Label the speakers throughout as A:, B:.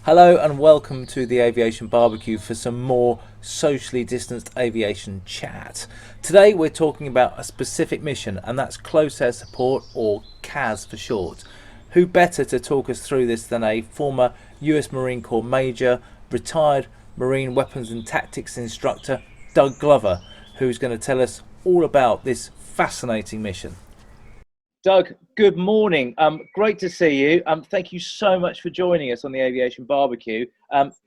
A: Hello and welcome to the Aviation BBQ for some more socially distanced aviation chat. Today we're talking about a specific mission, and that's Close Air Support, or CAS for short. Who better to talk us through this than a former US Marine Corps Major, retired Marine Weapons and Tactics instructor, Doug Glover, who's going to tell us all about this fascinating mission. Doug, good morning. Great to see you. Thank you so much for joining us on the Aviation Barbecue.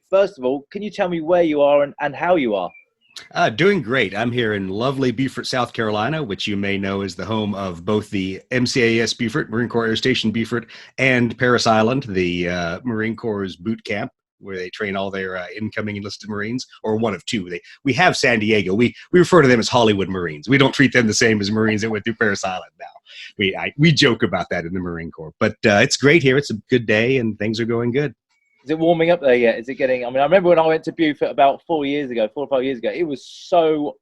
A: First of all, can you tell me where you are and how you are?
B: Doing great. I'm here in lovely Beaufort, South Carolina, which you may know is the home of both the MCAS Beaufort, Marine Corps Air Station Beaufort, and Parris Island, the Marine Corps' boot camp, where they train all their incoming enlisted Marines, or one of two. We have San Diego. We refer to them as Hollywood Marines. We don't treat them the same as Marines that went through Parris Island now. We joke about that in the Marine Corps. But it's great here. It's a good day, and things are going good.
A: Is it warming up there yet? Is it getting? I mean, I remember when I went to Beaufort about 4 or 5 years ago. It was so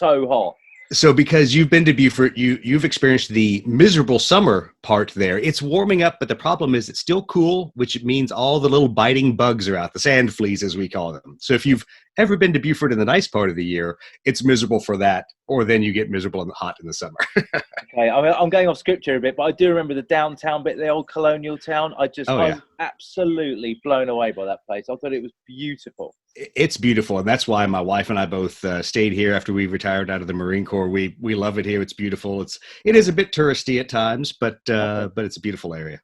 A: hot.
B: So because you've been to Beaufort, you've experienced the miserable summer part there. It's warming up, but the problem is it's still cool, which means all the little biting bugs are out, the sand fleas as we call them. So if you've ever been to Beaufort in the nice part of the year, it's miserable for that, or then you get miserable and hot in the summer.
A: Okay, I mean, I'm going off script here a bit, but I do remember the downtown bit, the old colonial town. I was absolutely blown away by that place. I thought it was beautiful.
B: It's beautiful, and that's why my wife and I both stayed here after we retired out of the Marine Corps. We love it here. It's beautiful. It is a bit touristy at times, but it's a beautiful area.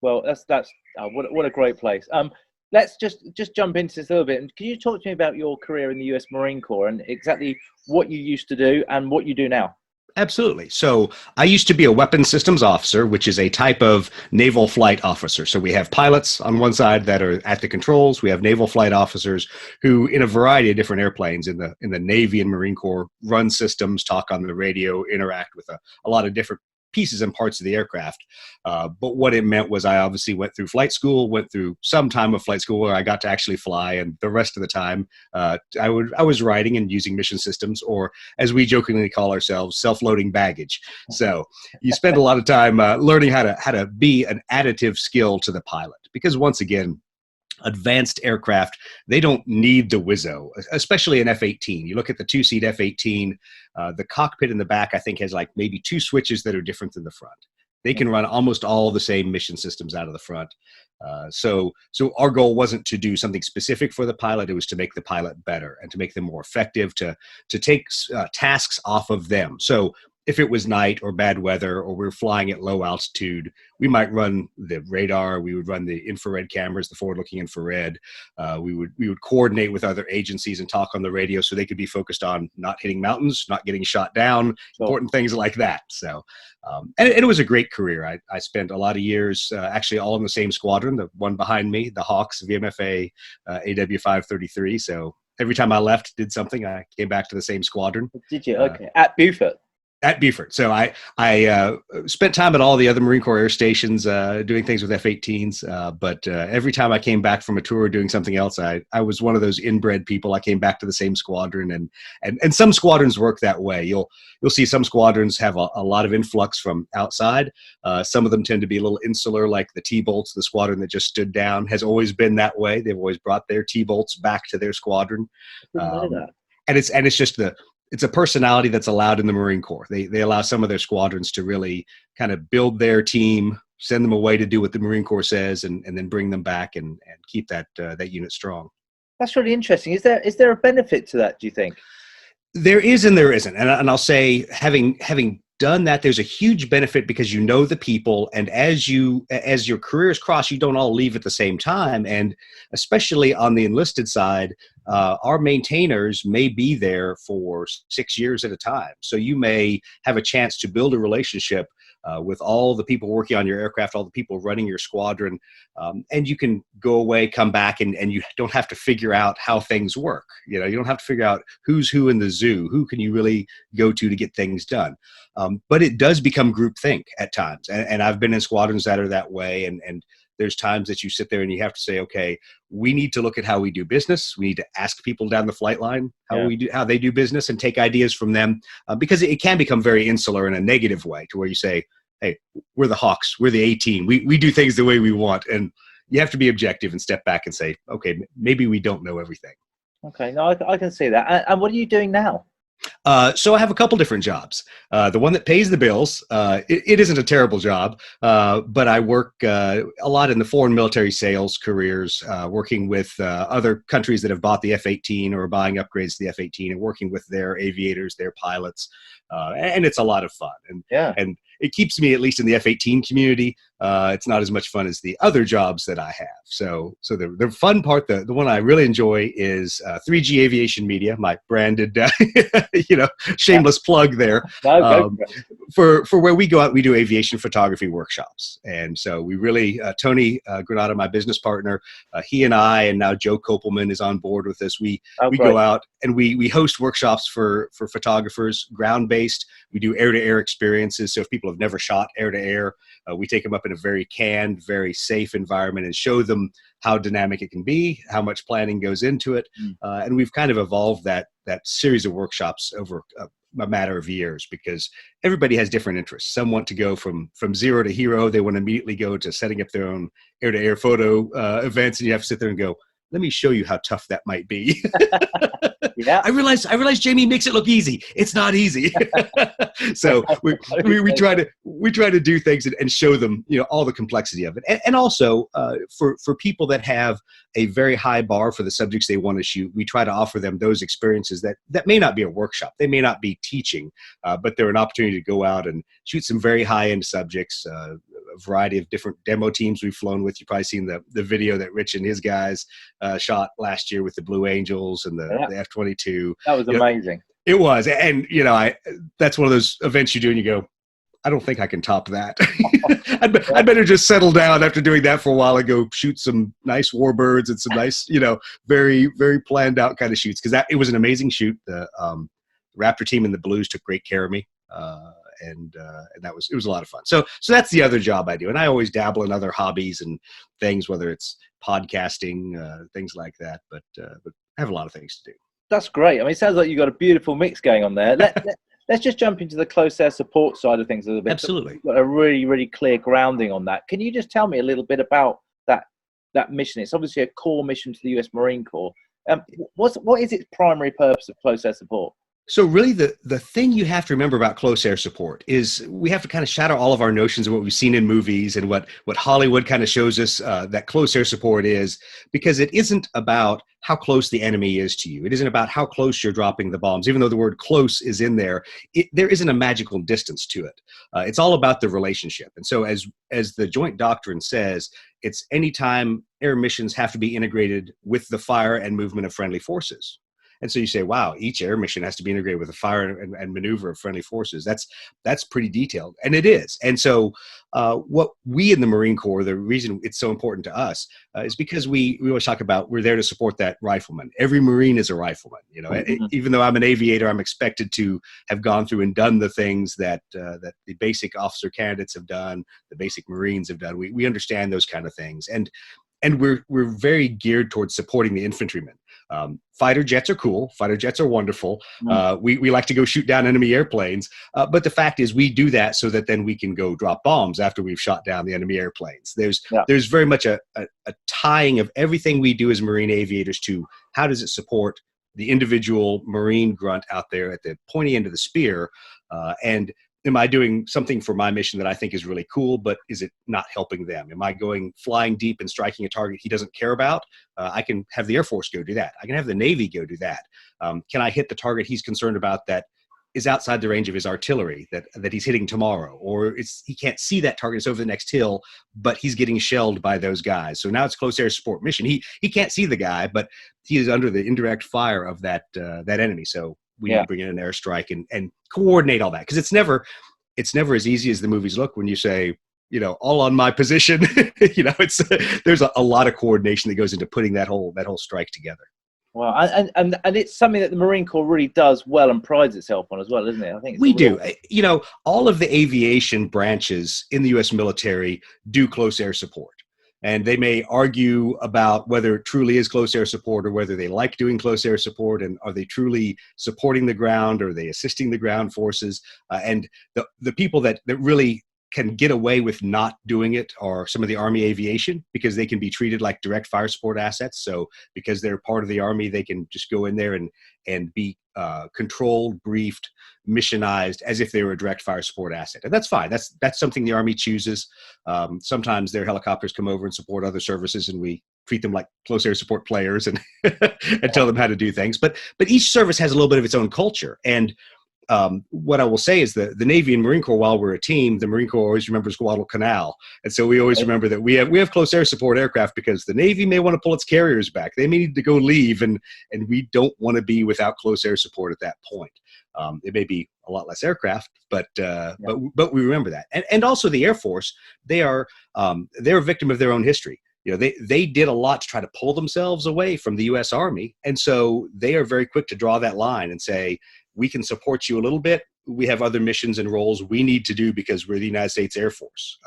A: Well, that's what a great place. Let's just jump into this a little bit. And can you talk to me about your career in the US Marine Corps and exactly what you used to do and what you do now?
B: Absolutely. So I used to be a weapons systems officer, which is a type of naval flight officer. So we have pilots on one side that are at the controls. We have naval flight officers who, in a variety of different airplanes in the Navy and Marine Corps, run systems, talk on the radio, interact with a lot of different pieces and parts of the aircraft. But what it meant was I obviously went through flight school, went through some time of flight school where I got to actually fly, and the rest of the time I was writing and using mission systems, or as we jokingly call ourselves, self-loading baggage. So you spend a lot of time learning how to be an additive skill to the pilot, because once again, advanced aircraft, they don't need the Wizzo, especially an F-18. You look at the two-seat F-18, the cockpit in the back, I think, has like maybe two switches that are different than the front. They can run almost all the same mission systems out of the front. So our goal wasn't to do something specific for the pilot. It was to make the pilot better and to make them more effective, to take tasks off of them. So if it was night or bad weather, or we're flying at low altitude, we might run the radar. We would run the infrared cameras, the forward-looking infrared. We would coordinate with other agencies and talk on the radio so they could be focused on not hitting mountains, not getting shot down, important things like that. So, and it was a great career. I spent a lot of years actually all in the same squadron, the one behind me, the Hawks VMFA AW533. So every time I left, did something, I came back to the same squadron.
A: Did you? Okay, at Beaufort.
B: At Beaufort. So I spent time at all the other Marine Corps air stations doing things with F-18s. But every time I came back from a tour doing something else, I was one of those inbred people. I came back to the same squadron, and some squadrons work that way. You'll see some squadrons have a lot of influx from outside. Some of them tend to be a little insular, like the T-Bolts, the squadron that just stood down, has always been that way. They've always brought their T-Bolts back to their squadron. And it's just it's a personality that's allowed in the Marine Corps. They allow some of their squadrons to really kind of build their team, send them away to do what the Marine Corps says, and then bring them back and keep that unit strong.
A: That's really interesting. Is there a benefit to that, do you think?
B: There is and there isn't. And I'll say, having done that, there's a huge benefit because you know the people, and as your careers cross, you don't all leave at the same time. And especially on the enlisted side, our maintainers may be there for 6 years at a time. So you may have a chance to build a relationship with all the people working on your aircraft, all the people running your squadron, and you can go away, come back, and you don't have to figure out how things work. You don't have to figure out who's who in the zoo, who can you really go to get things done. But it does become groupthink at times, and I've been in squadrons that are that way, and there's times that you sit there and you have to say, okay, we need to look at how we do business. We need to ask people down the flight line how they do business, and take ideas from them, because it can become very insular in a negative way, to where you say, hey, we're the Hawks, we're the A-team, we do things the way we want, and you have to be objective and step back and say, okay, maybe we don't know everything.
A: Okay, no, I can see that. And what are you doing now?
B: So I have a couple different jobs. The one that pays the bills, it isn't a terrible job, but I work a lot in the foreign military sales careers, working with other countries that have bought the F-18 or are buying upgrades to the F-18 and working with their aviators, their pilots, and it's a lot of fun. And it keeps me, at least in the F-18 community. It's not as much fun as the other jobs that I have. So the fun part, the one I really enjoy is 3G Aviation Media, my branded, shameless plug there.
A: No,
B: For where we go out, we do aviation photography workshops. And so we really, Tony Granata, my business partner, he and I, and now Joe Kopelman is on board with us. We go out and we host workshops for photographers, ground-based. We do air-to-air experiences. So if people have never shot air-to-air, we take them up in a very canned, very safe environment and show them how dynamic it can be, how much planning goes into it. And we've kind of evolved that series of workshops over a matter of years, because everybody has different interests. Some want to go from zero to hero. They want to immediately go to setting up their own air-to-air photo events, and you have to sit there and go, let me show you how tough that might be.
A: Yeah.
B: I realize Jamie makes it look easy. It's not easy. So we try to do things and show them, all the complexity of it. And also for people that have a very high bar for the subjects they want to shoot, we try to offer them those experiences that may not be a workshop. They may not be teaching, but they're an opportunity to go out and shoot some very high-end subjects, a variety of different demo teams we've flown with. You've probably seen the video that Rich and his guys shot last year with the Blue Angels and the F-22.
A: That was amazing.
B: It was. And, that's one of those events you do and you go, I don't think I can top that. I'd better just settle down after doing that for a while and go shoot some nice warbirds and some nice, very, very planned out kind of shoots. Because it was an amazing shoot. The Raptor team and the Blues took great care of me. And it was a lot of fun. So that's the other job I do. And I always dabble in other hobbies and things, whether it's podcasting, things like that. But I have a lot of things to do.
A: That's great. I mean, it sounds like you've got a beautiful mix going on there. Let's just jump into the close air support side of things a little bit.
B: Absolutely.
A: You've got a really, really clear grounding on that. Can you just tell me a little bit about that mission? It's obviously a core mission to the US Marine Corps. What is its primary purpose of close air support?
B: So really the thing you have to remember about close air support is we have to kind of shatter all of our notions of what we've seen in movies and what Hollywood kind of shows us that close air support is, because it isn't about how close the enemy is to you. It isn't about how close you're dropping the bombs. Even though the word close is in there, there isn't a magical distance to it. It's all about the relationship. And so as the joint doctrine says, it's anytime air missions have to be integrated with the fire and movement of friendly forces. And so you say, wow, each air mission has to be integrated with the fire and maneuver of friendly forces. That's pretty detailed. And it is. And so what we in the Marine Corps, the reason it's so important to us is because we always talk about we're there to support that rifleman. Every Marine is a rifleman. Even though I'm an aviator, I'm expected to have gone through and done the things that the basic officer candidates have done, the basic Marines have done. We understand those kind of things. And we're very geared towards supporting the infantrymen. Fighter jets are cool. Fighter jets are wonderful. We like to go shoot down enemy airplanes. But the fact is we do that so that then we can go drop bombs after we've shot down the enemy airplanes. There's very much a tying of everything we do as Marine aviators to how does it support the individual Marine grunt out there at the pointy end of the spear. And am I doing something for my mission that I think is really cool, but is it not helping them? Am I going flying deep and striking a target he doesn't care about? I can have the Air Force go do that. I can have the Navy go do that. Can I hit the target he's concerned about that is outside the range of his artillery that he's hitting tomorrow? Or he can't see that target, it's over the next hill, but he's getting shelled by those guys. So now it's close air support mission. He can't see the guy, but he is under the indirect fire of that enemy. So we need to bring in an airstrike and coordinate all that, because it's never as easy as the movies look when you say, all on my position. There's a lot of coordination that goes into putting that whole strike together.
A: Well, and it's something that the Marine Corps really does well and prides itself on as well, isn't it? I think
B: we do. All of the aviation branches in the U.S. military do close air support. And they may argue about whether it truly is close air support or whether they like doing close air support, and are they truly supporting the ground, or are they assisting the ground forces? And the people that really can get away with not doing it are some of the Army aviation, because they can be treated like direct fire support assets. So because they're part of the Army, they can just go in there and be controlled, briefed, missionized as if they were a direct fire support asset. And that's fine. That's something the Army chooses. Sometimes their helicopters come over and support other services, and we treat them like close air support players and and tell them how to do things. But each service has a little bit of its own culture. And what I will say is that the Navy and Marine Corps, while we're a team, the Marine Corps always remembers Guadalcanal. And so we always remember that we have close air support aircraft, because the Navy may want to pull its carriers back. They may need to go leave, and we don't want to be without close air support at that point. It may be a lot less aircraft, but we remember that. And also the Air Force, they're a victim of their own history. They did a lot to try to pull themselves away from the U.S. Army. And so they are very quick to draw that line and say, we can support you a little bit. We have other missions and roles we need to do because we're the United States Air Force.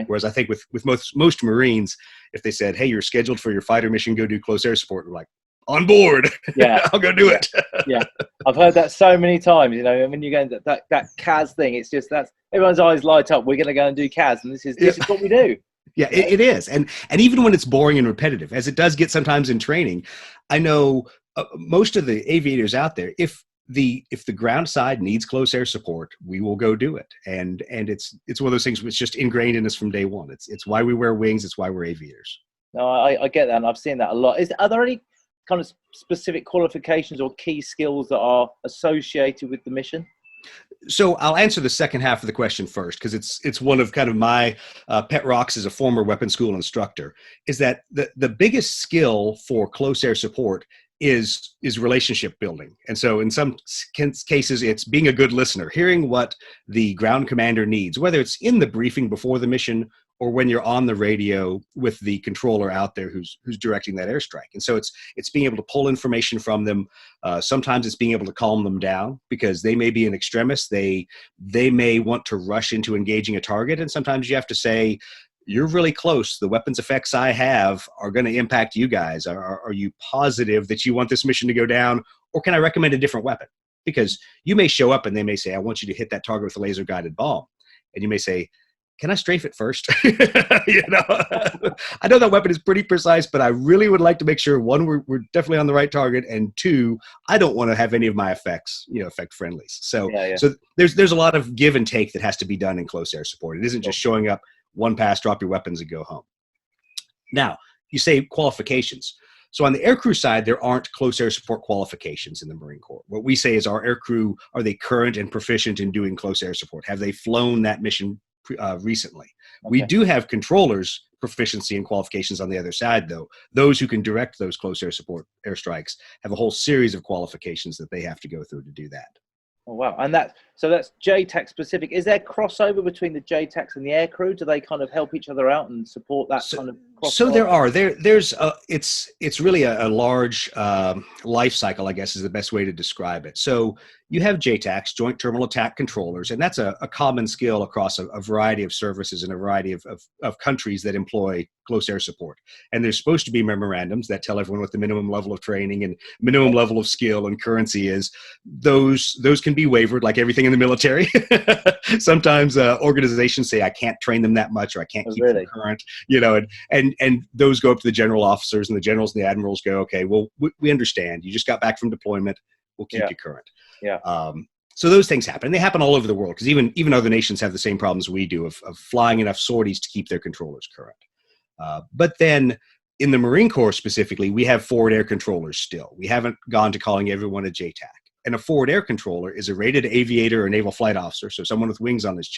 B: Whereas I think with most Marines, if they said, hey, you're scheduled for your fighter mission, go do close air support, we're like, on board. Yeah, I'll go do it.
A: Yeah, I've heard that so many times. When you go into that CAS thing, it's just everyone's eyes light up. We're going to go and do CAS, and this is what we do.
B: Yeah, it is. And even when it's boring and repetitive, as it does get sometimes in training, I know most of the aviators out there, if the ground side needs close air support, we will go do it. And it's one of those things that's just ingrained in us from day one. It's why we wear wings. It's why we're aviators.
A: No, I get that, and I've seen that a lot. Are there any kind of specific qualifications or key skills that are associated with the mission?
B: So I'll answer the second half of the question first, because it's one of kind of my pet rocks as a former weapons school instructor, is that the biggest skill for close air support is relationship building. And so in some cases, it's being a good listener, hearing what the ground commander needs, whether it's in the briefing before the mission or when you're on the radio with the controller out there who's directing that airstrike. And so it's being able to pull information from them. Sometimes it's being able to calm them down, because they may be an extremist. They may want to rush into engaging a target. And sometimes you have to say, you're really close. The weapons effects I have are going to impact you guys. Are you positive that you want this mission to go down? Or can I recommend a different weapon? Because you may show up and they may say, I want you to hit that target with a laser guided bomb. And you may say, can I strafe it first? I know that weapon is pretty precise, but I really would like to make sure, one, we're definitely on the right target, and two, I don't want to have any of my effects, effect friendlies. So, so there's a lot of give and take that has to be done in close air support. It isn't just showing up, one pass, drop your weapons, and go home. Now, you say qualifications. So on the aircrew side, there aren't close air support qualifications in the Marine Corps. What we say is, our aircrew, are they current and proficient in doing close air support? Have they flown that mission recently? We do have controllers proficiency and qualifications on the other side, though. Those who can direct those close air support airstrikes have a whole series of qualifications that they have to go through to do that.
A: Oh, wow. And that's JTAC specific. Is there crossover between the JTACs and the aircrew? Do they kind of help each other out and support that kind of crossover?
B: So there's it's really a large life cycle, I guess, is the best way to describe it. So you have JTACs, Joint Terminal Attack Controllers, and that's a common skill across a variety of services and a variety of countries that employ close air support. And there's supposed to be memorandums that tell everyone what the minimum level of training and minimum level of skill and currency is. Those can be wavered, like everything in the military. Sometimes organizations say, I can't train them that much, or I can't keep them current, and those go up to the general officers, and the generals and the admirals go, okay, well, we understand. You just got back from deployment. We'll keep you current. Yeah. So those things happen. And they happen all over the world, because even other nations have the same problems we do of flying enough sorties to keep their controllers current. But then in the Marine Corps specifically, we have forward air controllers still. We haven't gone to calling everyone a JTAC. And a forward air controller is a rated aviator or naval flight officer, so someone with wings on his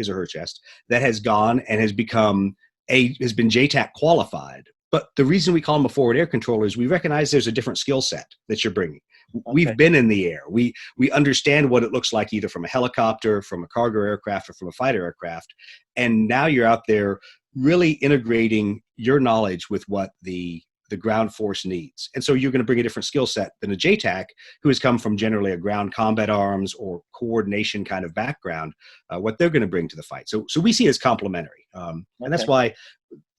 B: or her chest, that has gone and has been JTAC qualified. But the reason we call them a forward air controller is we recognize there's a different skill set that you're bringing. Okay. We've been in the air. We understand what it looks like, either from a helicopter, from a cargo aircraft, or from a fighter aircraft. And now you're out there really integrating your knowledge with what the ground force needs. And so you're going to bring a different skill set than a JTAC, who has come from generally a ground combat arms or coordination kind of background, what they're going to bring to the fight. So we see it as complementary. And that's
A: Okay.
B: why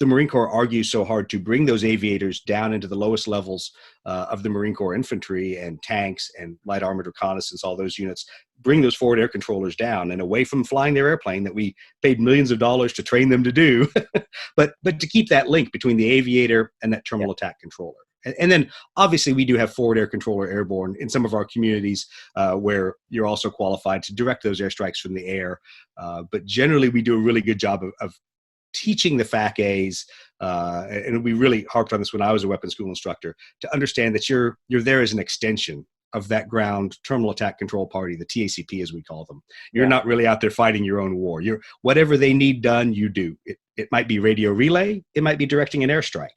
B: the Marine Corps argues so hard to bring those aviators down into the lowest levels of the Marine Corps infantry and tanks and light armored reconnaissance, all those units, bring those forward air controllers down and away from flying their airplane that we paid millions of dollars to train them to do, but to keep that link between the aviator and that terminal attack controller. And then obviously we do have forward air controller airborne in some of our communities where you're also qualified to direct those airstrikes from the air. But generally we do a really good job of teaching the FAC-As, and we really harped on this when I was a weapons school instructor, to understand that you're there as an extension of that ground terminal attack control party, the TACP as we call them. You're not really out there fighting your own war. You're whatever they need done, you do. It might be radio relay, it might be directing an airstrike.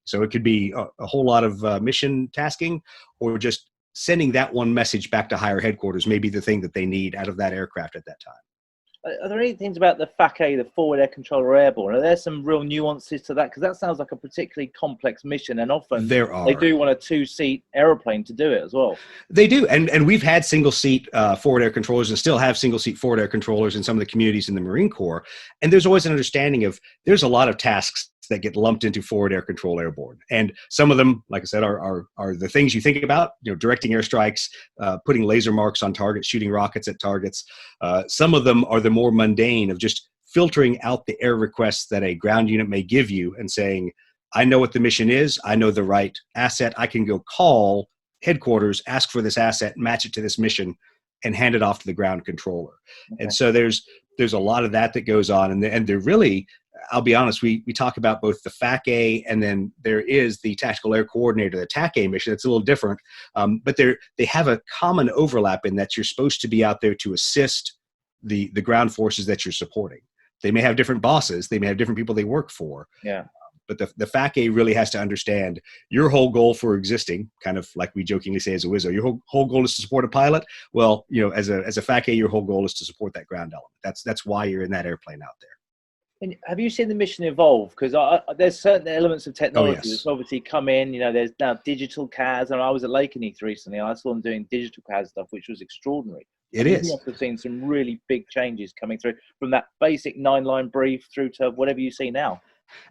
B: So it could be a whole lot of mission tasking, or just sending that one message back to higher headquarters, maybe the thing that they need out of that aircraft at that time.
A: Are there any things about the FAC-A, the forward air controller airborne? Are there some real nuances to that? Because that sounds like a particularly complex mission, and often they do want a two-seat aeroplane to do it as well.
B: They do, and we've had single-seat forward air controllers and still have single-seat forward air controllers in some of the communities in the Marine Corps. And there's always an understanding of there's a lot of tasks that get lumped into forward air control airborne, and some of them, like I said, are the things you think about. Directing airstrikes, putting laser marks on targets, shooting rockets at targets. Some of them are the more mundane of just filtering out the air requests that a ground unit may give you and saying, I know what the mission is, I know the right asset, I can go call headquarters, ask for this asset, match it to this mission, and hand it off to the ground controller. Okay. And so there's a lot of that goes on, and they're really, I'll be honest, we talk about both the FAC-A, and then there is the Tactical Air Coordinator, the TAC-A mission. It's a little different, but they have a common overlap in that you're supposed to be out there to assist the ground forces that you're supporting. They may have different bosses, they may have different people they work for.
A: Yeah.
B: But the FAC-A really has to understand your whole goal for existing, kind of like we jokingly say as a WISO, your whole goal is to support a pilot. Well, as a FAC-A, your whole goal is to support that ground element. That's why you're in that airplane out there.
A: And have you seen the mission evolve? Because there's certain elements of technology that's obviously come in. There's now digital CAS, and I was at Lakenheath recently, and I saw them doing digital CAS stuff, which was extraordinary.
B: It is.
A: You must have seen some really big changes coming through from that basic 9-line brief through to whatever you see now.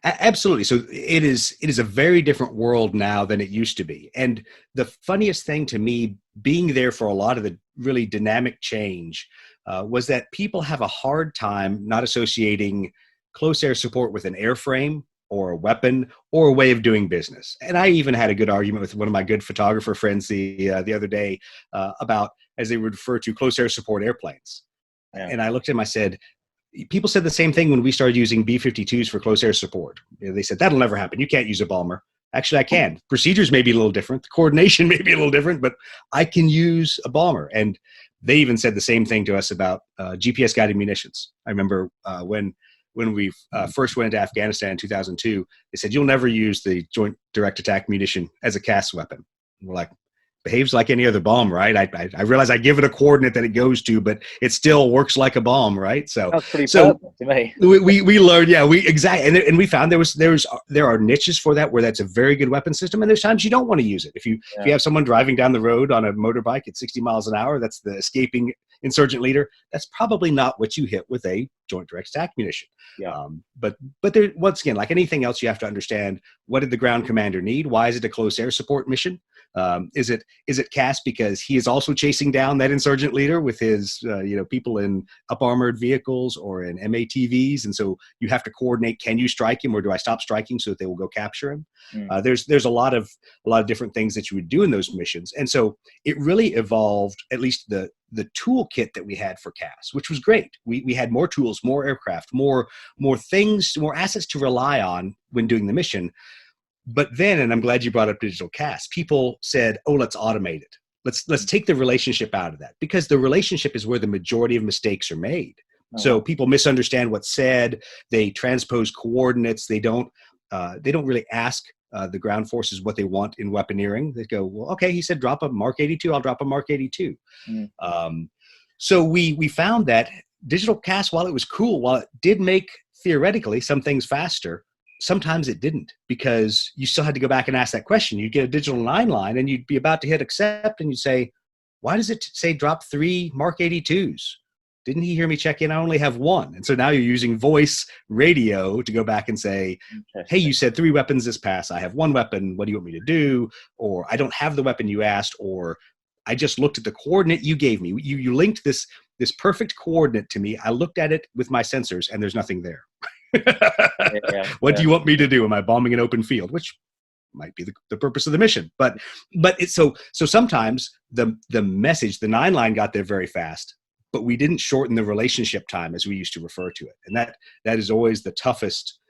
B: Absolutely. So it is a very different world now than it used to be. And the funniest thing to me, being there for a lot of the really dynamic change, was that people have a hard time not associating close air support with an airframe or a weapon or a way of doing business. And I even had a good argument with one of my good photographer friends the other day about, as they would refer to, close air support airplanes. Yeah. And I looked at him, I said, people said the same thing when we started using B-52s for close air support. They said, that'll never happen. You can't use a bomber. Actually, I can. Procedures may be a little different. The coordination may be a little different, but I can use a bomber. And they even said the same thing to us about GPS-guided munitions. I remember when we first went into Afghanistan in 2002, they said, you'll never use the Joint Direct Attack Munition as a CAS weapon. We're like, behaves like any other bomb, right? I realize I give it a coordinate that it goes to, but it still works like a bomb, right? So
A: that's pretty perfect to me.
B: We learned, exactly, and we found there are niches for that where that's a very good weapon system, and there's times you don't want to use it. If you have someone driving down the road on a motorbike at 60 miles an hour, that's the escaping insurgent leader. That's probably not what you hit with a Joint Direct Attack Munition. Yeah. But there, once again, like anything else, you have to understand, what did the ground commander need? Why is it a close air support mission? Is it CAS because he is also chasing down that insurgent leader with his people in up armored vehicles or in MATVs, and so you have to coordinate, can you strike him or do I stop striking so that they will go capture him? There's a lot of different things that you would do in those missions, and so it really evolved, at least the toolkit that we had for CAS, which was great. We had more tools, more aircraft, more things, more assets to rely on when doing the mission. But then, and I'm glad you brought up digital CAS, people said, oh, let's automate it. Let's take the relationship out of that, because the relationship is where the majority of mistakes are made. So people misunderstand what's said. They transpose coordinates. They don't really ask the ground forces what they want in weaponeering. They go, well, okay, he said drop a Mark 82. I'll drop a Mark 82. So we found that digital CAS, while it was cool, while it did make theoretically some things faster, sometimes it didn't, because you still had to go back and ask that question. You'd get a digital 9-line and you'd be about to hit accept and you'd say, why does it say drop 3 Mark 82s? didn't he hear me check in? I only have one. And so now you're using voice radio to go back and say, hey, you said 3 weapons this pass. I have 1 weapon. What do you want me to do? Or I don't have the weapon you asked, or I just looked at the coordinate you gave me. You linked this perfect coordinate to me. I looked at it with my sensors and there's nothing there. What do you want me to do? Am I bombing an open field? Which might be the purpose of the mission. But it's so sometimes the message, the 9-line got there very fast, but we didn't shorten the relationship time as we used to refer to it. And that is always the toughest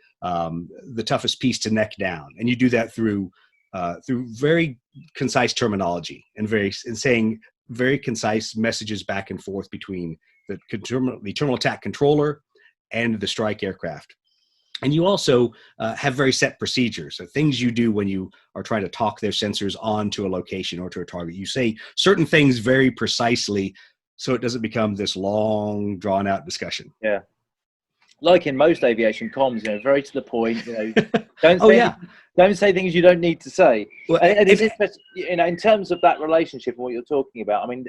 B: piece to neck down. And you do that through very concise terminology and saying very concise messages back and forth between the terminal attack controller and the strike aircraft. And you also have very set procedures, so things you do when you are trying to talk their sensors onto a location or to a target. You say certain things very precisely so it doesn't become this long, drawn-out discussion.
A: Yeah. Like in most aviation comms, very to the point, don't say things you don't need to say. Well, and it's interesting, in terms of that relationship and what you're talking about, I mean,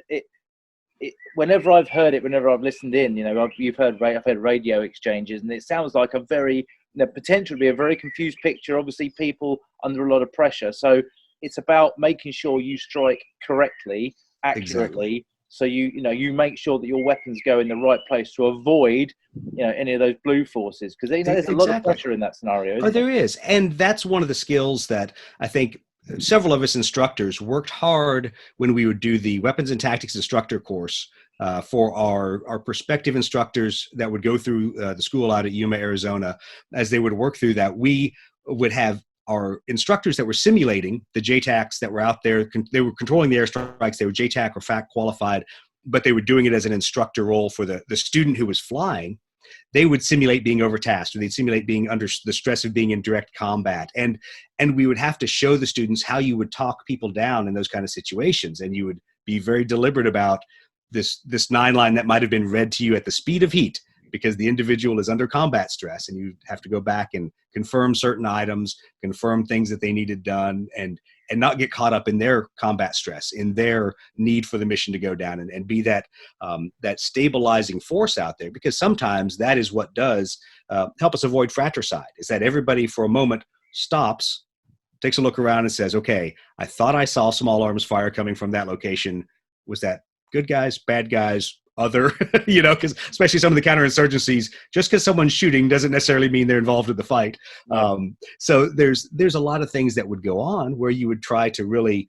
A: whenever I've heard it, whenever I've listened in, I've heard radio exchanges, and it sounds like a very, potentially be a very confused picture. Obviously, people under a lot of pressure. So it's about making sure you strike correctly, accurately. Exactly. So you make sure that your weapons go in the right place to avoid any of those blue forces, because there's a lot of pressure in that scenario.
B: There is, and that's one of the skills that I think several of us instructors worked hard when we would do the weapons and tactics instructor course for our prospective instructors that would go through the school out at Yuma, Arizona. As they would work through that, we would have our instructors that were simulating the JTACs that were out there. They were controlling the airstrikes. They were JTAC or FAC qualified, but they were doing it as an instructor role for the student who was flying. They would simulate being overtasked, or they'd simulate being under the stress of being in direct combat. And we would have to show the students how you would talk people down in those kind of situations. And you would be very deliberate about this 9-line that might have been read to you at the speed of heat, because the individual is under combat stress, and you have to go back and confirm certain items, confirm things that they needed done, and not get caught up in their combat stress, in their need for the mission to go down, and be that stabilizing force out there. Because sometimes that is what does help us avoid fratricide, is that everybody for a moment stops, takes a look around and says, okay, I thought I saw small arms fire coming from that location. Was that good guys, bad guys, other, because especially some of the counterinsurgencies, just because someone's shooting doesn't necessarily mean they're involved in the fight. So there's a lot of things that would go on where you would try to really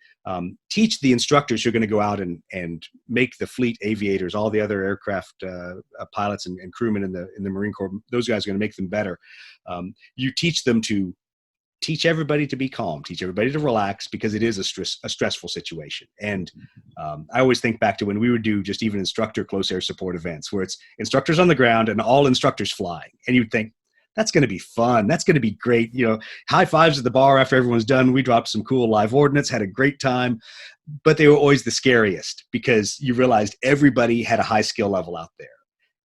B: teach the instructors who are going to go out and make the fleet aviators, all the other aircraft pilots and crewmen in the Marine Corps, those guys are going to make them better. You teach them to teach everybody to be calm, teach everybody to relax, because it is a stressful situation. And I always think back to when we would do just even instructor close air support events, where it's instructors on the ground and all instructors flying. And you'd think, that's going to be fun. That's going to be great. High fives at the bar after everyone's done. We dropped some cool live ordnance, had a great time. But they were always the scariest, because you realized everybody had a high skill level out there.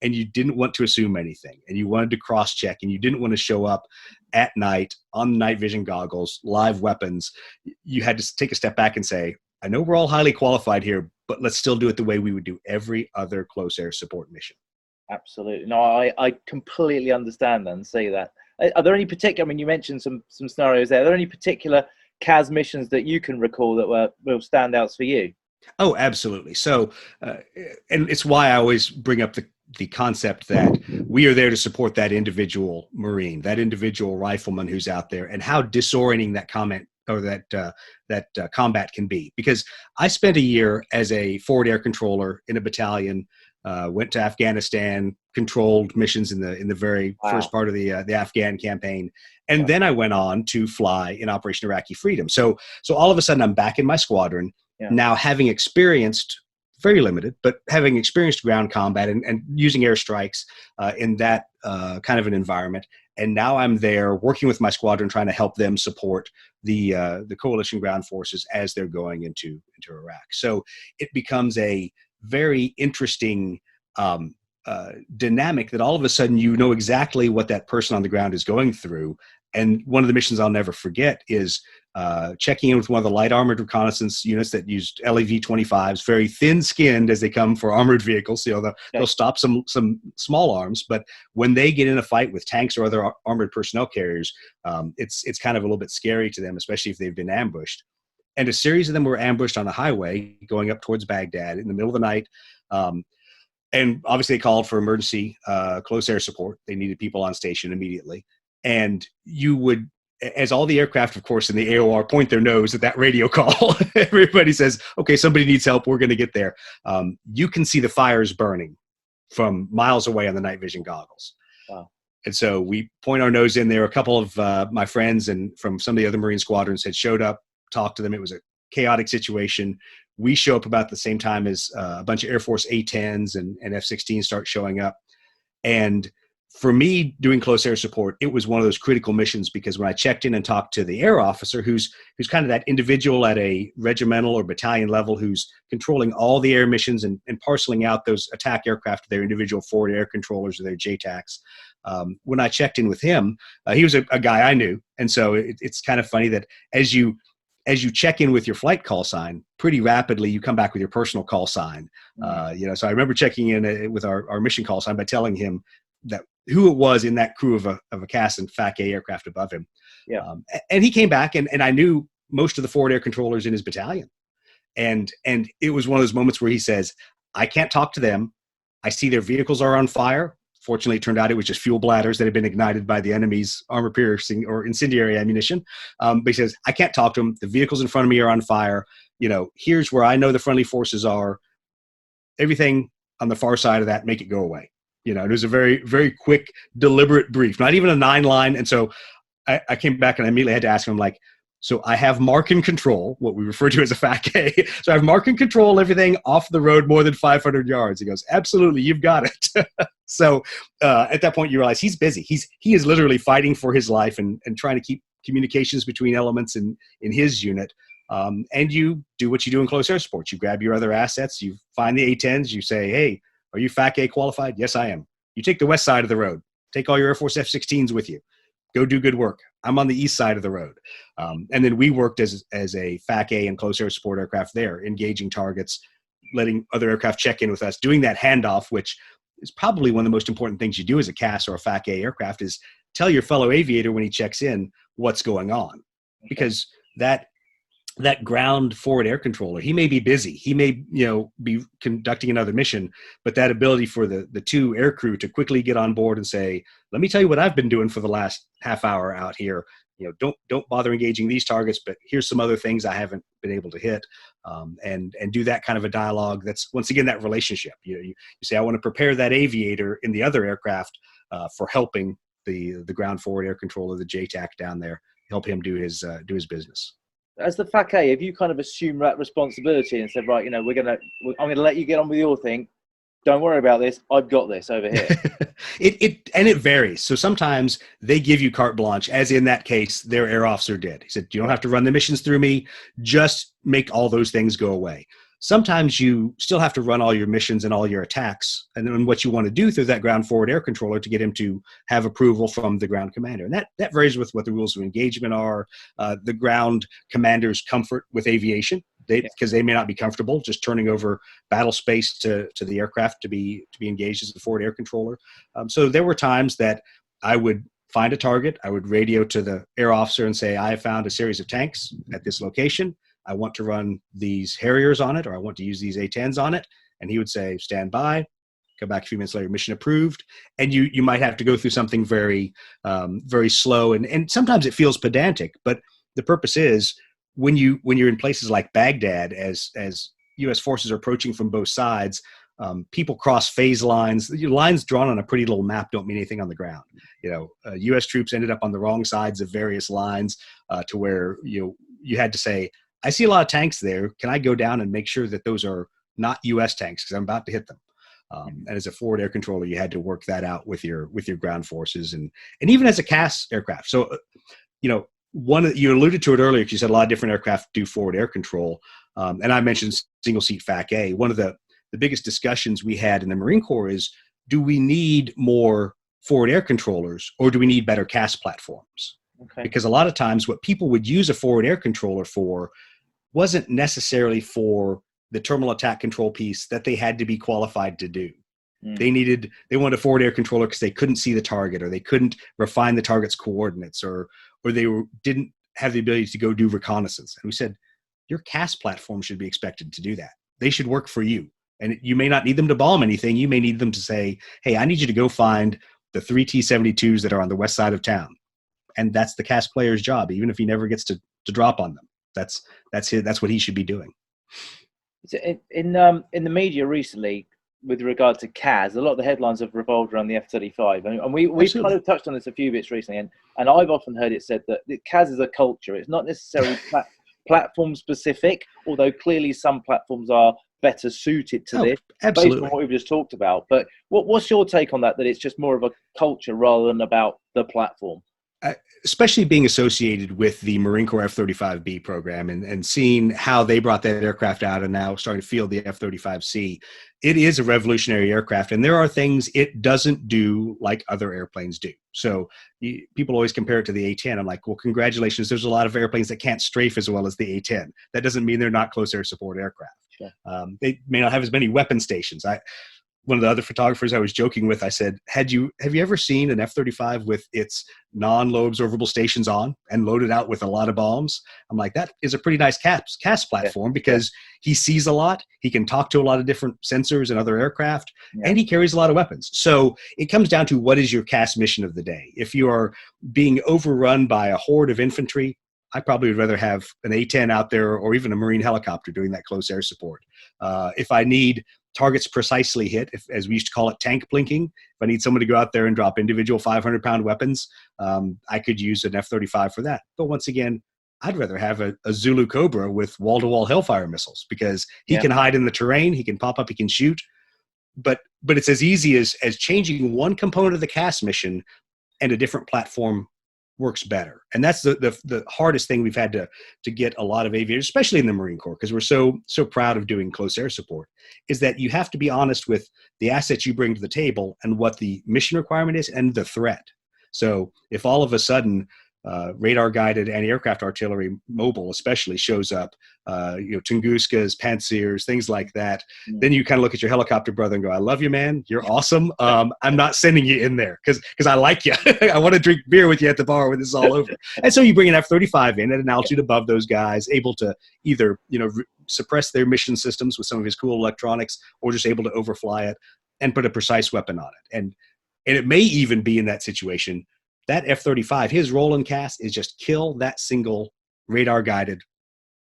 B: And you didn't want to assume anything, and you wanted to cross-check, and you didn't want to show up at night on night vision goggles, live weapons. You had to take a step back and say, I know we're all highly qualified here, but let's still do it the way we would do every other close air support mission.
A: Absolutely. No, I completely understand and see that. Are there any particular, you mentioned some scenarios there. Are there any particular CAS missions that you can recall that were real standouts for you?
B: Oh, absolutely. So, and it's why I always bring up the concept that we are there to support that individual Marine, that individual rifleman who's out there, and how disorienting that combat can be. Because I spent a year as a forward air controller in a battalion, went to Afghanistan, controlled missions in the very first part of the Afghan campaign, and then I went on to fly in Operation Iraqi Freedom. So all of a sudden I'm back in my squadron, now having experienced, very limited, but having experienced ground combat and using airstrikes in that kind of an environment. And now I'm there working with my squadron, trying to help them support the coalition ground forces as they're going into Iraq. So it becomes a very interesting dynamic that all of a sudden you know exactly what that person on the ground is going through, And one of the missions I'll never forget is checking in with one of the light armored reconnaissance units that used LEV-25s, very thin-skinned as they come for armored vehicles. You know, they'll stop some small arms, but when they get in a fight with tanks or other armored personnel carriers, it's kind of a little bit scary to them, especially if they've been ambushed. And a series of them were ambushed on a highway going up towards Baghdad in the middle of the night. And obviously they called for emergency close air support. They needed people on station immediately. And you would, as all the aircraft, of course, in the AOR point their nose at that radio call, everybody says, okay, somebody needs help. We're going to get there. You can see the fires burning from miles away on the night vision goggles.
A: Wow.
B: And so we point our nose in there. A couple of my friends and from some of the other Marine squadrons had showed up, talked to them. It was a chaotic situation. We show up about the same time as a bunch of Air Force A-10s and F-16s start showing up. And for me, doing close air support, it was one of those critical missions because when I checked in and talked to the air officer, who's kind of that individual at a regimental or battalion level who's controlling all the air missions and parceling out those attack aircraft to their individual forward air controllers or their JTACs. When I checked in with him, he was a guy I knew. And so it's kind of funny that as you check in with your flight call sign, pretty rapidly you come back with your personal call sign. So I remember checking in with our mission call sign by telling him that who it was in that crew of a CAS and FAC-A aircraft above him.
A: Yeah.
B: And he came back and I knew most of the forward air controllers in his battalion. And it was one of those moments where he says, I can't talk to them. I see their vehicles are on fire. Fortunately, it turned out it was just fuel bladders that had been ignited by the enemy's armor-piercing or incendiary ammunition. But he says, I can't talk to them. The vehicles in front of me are on fire. Here's where I know the friendly forces are. Everything on the far side of that, make it go away. It was a very, very quick, deliberate brief, not even a 9-line. And so I came back and I immediately had to ask him, like, so I have mark and control, what we refer to as a FAC-A. So I have mark and control everything off the road more than 500 yards. He goes, absolutely, you've got it. So at that point, you realize he's busy. He is literally fighting for his life and trying to keep communications between elements in his unit. And you do what you do in close air support. You grab your other assets. You find the A-10s. You say, hey, are you FAC-A qualified? Yes, I am. You take the west side of the road. Take all your Air Force F-16s with you. Go do good work. I'm on the east side of the road. And then we worked as a FAC-A and close air support aircraft there, engaging targets, letting other aircraft check in with us, doing that handoff, which is probably one of the most important things you do as a CAS or a FAC-A aircraft is tell your fellow aviator when he checks in what's going on. Because that ground forward air controller, he may be busy. He may, be conducting another mission, but that ability for the two air crew to quickly get on board and say, let me tell you what I've been doing for the last half hour out here. Don't bother engaging these targets, but here's some other things I haven't been able to hit. And do that kind of a dialogue. That's once again, that relationship. You say, I want to prepare that aviator in the other aircraft for helping the ground forward air controller, the JTAC down there, help him do his business.
A: As the FAC-A, have you kind of assumed that responsibility and said, right, I'm going to let you get on with your thing. Don't worry about this. I've got this over here.
B: It varies. So sometimes they give you carte blanche, as in that case, their air officer did. He said, you don't have to run the missions through me. Just make all those things go away. Sometimes you still have to run all your missions and all your attacks and then what you want to do through that ground forward air controller to get him to have approval from the ground commander. And that varies with what the rules of engagement are, the ground commander's comfort with aviation, because they may not be comfortable just turning over battle space to the aircraft to be engaged as the forward air controller. So there were times that I would find a target. I would radio to the air officer and say, I have found a series of tanks at this location. I want to run these Harriers on it, or I want to use these A-10s on it. And he would say, stand by, come back a few minutes later, mission approved. And you might have to go through something very, very slow. And sometimes it feels pedantic, but the purpose is when you're in places like Baghdad, as U.S. forces are approaching from both sides, people cross phase lines. Lines drawn on a pretty little map don't mean anything on the ground. U.S. troops ended up on the wrong sides of various lines to where you had to say, I see a lot of tanks there. Can I go down and make sure that those are not U.S. tanks because I'm about to hit them? And as a forward air controller, you had to work that out with your ground forces and even as a CAS aircraft. So, you alluded to it earlier because you said a lot of different aircraft do forward air control. And I mentioned single seat FAC-A. One of the biggest discussions we had in the Marine Corps is, do we need more forward air controllers or do we need better CAS platforms?
A: Okay.
B: Because a lot of times what people would use a forward air controller for wasn't necessarily for the terminal attack control piece that they had to be qualified to do.
A: Mm.
B: They wanted a forward air controller because they couldn't see the target, or they couldn't refine the target's coordinates, or didn't have the ability to go do reconnaissance. And we said, your CAS platform should be expected to do that. They should work for you. And you may not need them to bomb anything. You may need them to say, hey, I need you to go find the 3 T-72s that are on the west side of town. And that's the CAS player's job, even if he never gets to drop on them. That's what he should be doing.
A: In the media recently, with regard to CAS, a lot of the headlines have revolved around the F-35, and we've kind of touched on this a few bits recently, and I've often heard it said that CAS is a culture. It's not necessarily platform specific, although clearly some platforms are better suited to this,
B: absolutely,
A: based on what we've just talked about. But what's your take on that? That it's just more of a culture rather than about the platform?
B: Especially being associated with the Marine Corps F-35B program and seeing how they brought that aircraft out and now starting to field the F-35C. It is a revolutionary aircraft, and there are things it doesn't do like other airplanes do. So people always compare it to the A-10. I'm like, well, congratulations. There's a lot of airplanes that can't strafe as well as the A-10. That doesn't mean they're not close air support aircraft.
A: Sure.
B: They may not have as many weapon stations. One of the other photographers I was joking with, I said, have you ever seen an F-35 with its non-low observable stations on and loaded out with a lot of bombs? I'm like, that is a pretty nice CAS platform, because he sees a lot, he can talk to a lot of different sensors and other aircraft, and he carries a lot of weapons. So it comes down to, what is your CAS mission of the day? If you are being overrun by a horde of infantry, I probably would rather have an A-10 out there, or even a Marine helicopter doing that close air support. If I need targets precisely hit, as we used to call it, tank blinking, if I need someone to go out there and drop individual 500-pound weapons, I could use an F-35 for that. But once again, I'd rather have a Zulu Cobra with wall-to-wall Hellfire missiles, because he can hide in the terrain, he can pop up, he can shoot. But it's as easy as changing one component of the CAS mission, and a different platform works better. And that's the hardest thing we've had to get a lot of aviators, especially in the Marine Corps, because we're so proud of doing close air support, is that you have to be honest with the assets you bring to the table and what the mission requirement is and the threat. So if all of a sudden radar-guided anti-aircraft artillery, mobile especially, shows up, Tunguskas, Pantsirs, things like that, then you kind of look at your helicopter brother and go, I love you, man. You're awesome. I'm not sending you in there because I like you. I want to drink beer with you at the bar when this is all over. And so you bring an F-35 in at an altitude above those guys, able to either suppress their mission systems with some of his cool electronics, or just able to overfly it and put a precise weapon on it. And it may even be in that situation, that F-35, his role in CAS is just kill that single radar-guided